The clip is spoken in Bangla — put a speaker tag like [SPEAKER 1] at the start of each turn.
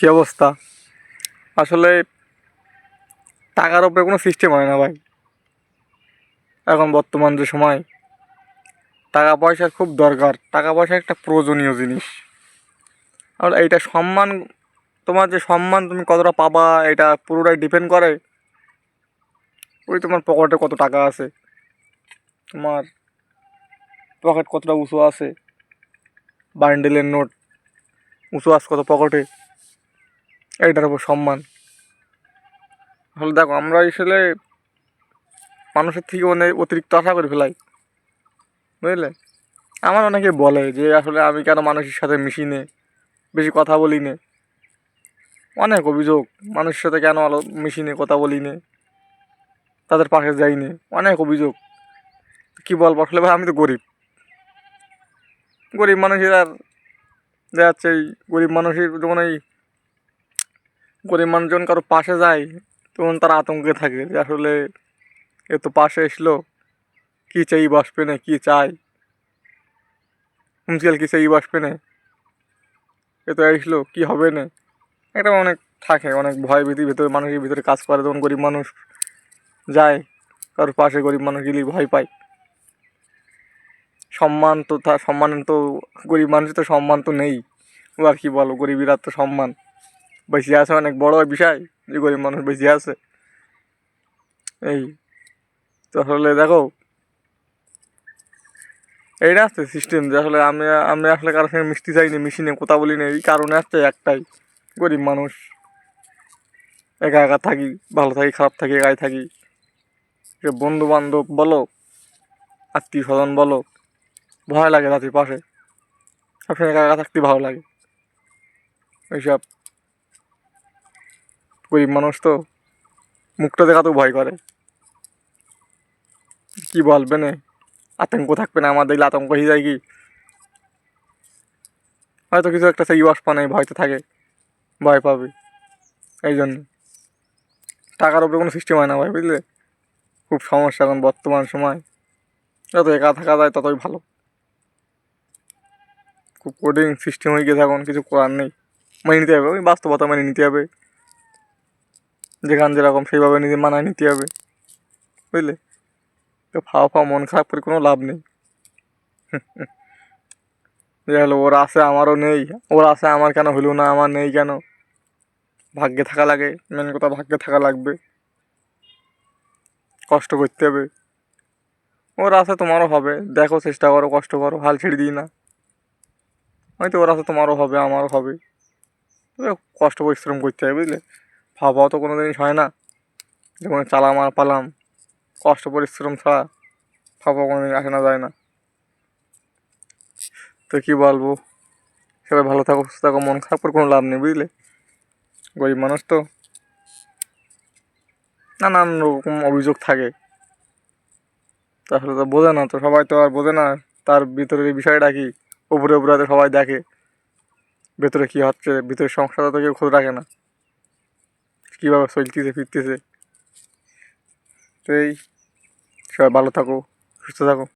[SPEAKER 1] কি অবস্থা? আসলে টাকার উপরে কোনো সিস্টেম হয় না ভাই। এখন বর্তমান যে সময় টাকা পয়সার খুব দরকার। টাকা পয়সা একটা প্রয়োজনীয় জিনিস। আর এইটা সম্মান, তোমার যে সম্মান তুমি কতটা পাবা এটা পুরোটাই ডিপেন্ড করে ওই তোমার পকেটে কত টাকা আছে, তোমার পকেট কতটা উঁচু আছে, বান্ডেলের নোট উঁচু আছে কত পকেটে, এইটার উপর সম্মান। আসলে দেখো, আমরা আসলে মানুষের থেকে অনেক অতিরিক্ত আশা করে ফেলাই, বুঝলে? আমার অনেকে বলে যে আসলে আমি কেন মানুষের সাথে মিশি নে, বেশি কথা বলি নে। অনেক অভিযোগ, মানুষের সাথে কেন মিশি নে, কথা বলি নে, তাদের পাশে যাই নে, অনেক অভিযোগ। কী বলবো, আসলে ভাই আমি তো গরিব। গরিব মানুষের আর দেখা যাচ্ছে এই গরিব মানুষের যখন এই গরিব মানুষ যখন কারো পাশে যায় তখন তারা আতঙ্কে থাকে যে আসলে এ তো পাশে এসলো, কী চাই বসবে না, কী চাই হুমসিয়াল, কী চাই বসবে না, এ তো আসলো কী হবে না, এটা অনেক থাকে, অনেক ভয় ভীতি ভেতরে মানুষের ভিতরে কাজ করে তখন গরিব মানুষ যায় কারোর পাশে। গরিব মানুষ গেলেই ভয় পায়। সম্মান তো সম্মান তো গরিব মানুষের তো সম্মান তো নেই। ও আর কি বলো, গরিবের তো সম্মান বেশি আছে, অনেক বড় বিষয় যে গরিব মানুষ বেশি আছে। এই তো আসলে দেখো, এইটা আছে সিস্টেম যে আসলে আমি আমি আসলে কারোর সঙ্গে মিশতে চাইনি, মিশি নিয়ে কথা বলি না, এই কারণে আসছে একটাই, গরিব মানুষ, একা একা থাকি, ভালো থাকি খারাপ থাকি একাই থাকি। বন্ধু বান্ধব বলো, আত্মীয় স্বজন বলো, ভয় লাগে তাদের পাশে, সবসময় একা একা থাকতে ভালো লাগে। এইসব গরিব মানুষ তো মুখটা দেখাতেও ভয় করে, কি বলবে না, আতঙ্ক থাকবে না, আমার দেখলে আতঙ্ক হয়ে যায় কি, হয়তো কিছু একটা সেই বাষ্পা নেই, ভয়তে থাকে, ভয় পাবে। এই জন্য টাকার উপরে কোনো সিস্টেম হয় না ভাই, বুঝলে? খুব সমস্যা এখন বর্তমান সময়, যত একা থাকা যায় ততই ভালো। খুব কঠিন সিস্টেম হয়ে গেছে এখন, কিছু করার নেই, মেনে নিতে হবে, ওই বাস্তবতা মেনে নিতে হবে, যেখান যেরকম সেইভাবে নিজে মানায় নিতে হবে, বুঝলে? তো ফাওয়া মন খারাপ করে কোনো লাভ নেই। যে হলো ওর আছে আমারও নেই, ওর আছে আমার কেন হলো না, আমার নেই কেন, ভাগ্যে থাকা লাগে, মেন কথা ভাগ্যে থাকা লাগবে, কষ্ট করতে হবে। ওর আছে তোমারও হবে, দেখো চেষ্টা করো, কষ্ট করো, হাল ছেড়ে দিই না। হয়তো ওর আছে তোমারও হবে, আমারও হবে, তবে কষ্ট পরিশ্রম করতে হবে, বুঝলে? ভাবাও তো কোনো জিনিস হয় না, যেমন চালাম আর পালাম, কষ্ট পরিশ্রম ছাড়া ভাবা কোনো দিন আসে না, যায় না। তো কী বলবো, সবাই ভালো থাকো, সুস্থ থাকো, মন খারাপ করে কোনো লাভ নেই, বুঝলে? গরিব মানুষ তো নানান রকম অভিযোগ থাকে, তাহলে তো বোঝে না, তো সবাই তো আর বোঝে না তার ভিতরের এই বিষয়টা কি। উপরে উপরে হয়তো সবাই দেখে, ভেতরে কী হচ্ছে, ভিতরের সংসারটা তো কেউ খোঁজ রাখে না, কীভাবে চলতেছে ফিরতেছে। তো এই, সবাই ভালো থাকো, সুস্থ থাকো।